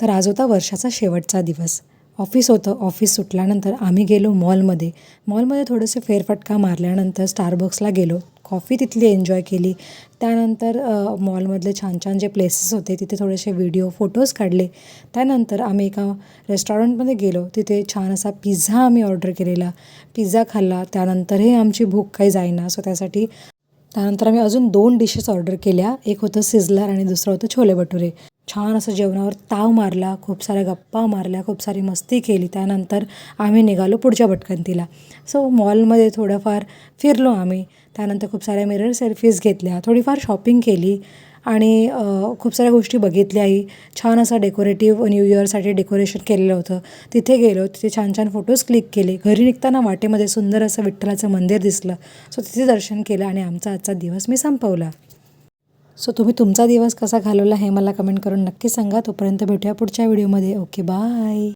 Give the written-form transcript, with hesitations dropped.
तर आज होता वर्षाचा शेवटचा दिवस. ऑफिस होतं. ऑफिस सुटल्यानंतर आम्ही गेलो मॉलमध्ये. मॉलमध्ये थोडेसे फेरफटका मारल्यानंतर स्टारबक्सला गेलो. कॉफी तिथली एन्जॉय केली. त्यानंतर मॉलमधले छान छान जे प्लेसेस होते तिथे थोडेसे व्हिडिओ फोटोज काढले. त्यानंतर आम्ही एका रेस्टॉरंटमध्ये गेलो. तिथे छान असा पिझ्झा आम्ही ऑर्डर केलेला. पिझ्झा खाल्ला. त्यानंतरही आमची भूक काही जाईना. सो त्यानंतर आम्ही अजून 2 डिशेस ऑर्डर केल्या. एक होतं सिझलर आणि दुसरं होतं छोले भटुरे. छान असं जेवणावर ताव मारला, खूप साऱ्या गप्पा मारल्या, खूप सारी मस्ती केली. त्यानंतर आम्ही निघालो पुढच्या भटकंतीला. सो मॉलमध्ये थोडंफार फिरलो आम्ही. त्यानंतर खूप साऱ्या मिरर सेल्फीज घेतल्या, थोडीफार शॉपिंग केली आणि खूप साऱ्या गोष्टी बघितल्याही. छान असं डेकोरेटिव्ह न्यू इयरसाठी डेकोरेशन केलेलं होतं. तिथे गेलो, तिथे छान छान फोटोज क्लिक केले. घरी निघताना वाटेमध्ये सुंदर असं विठ्ठलाचं मंदिर दिसलं. सो तिथे दर्शन केलं आणि आमचा आजचा दिवस मी संपवला. सो तुम्ही तुमचा दिवस कसा घालवला हे मला कमेंट करून नक्की सांगा. तोपर्यंत भेटूया पुढच्या व्हिडिओमध्ये. Okay, bye.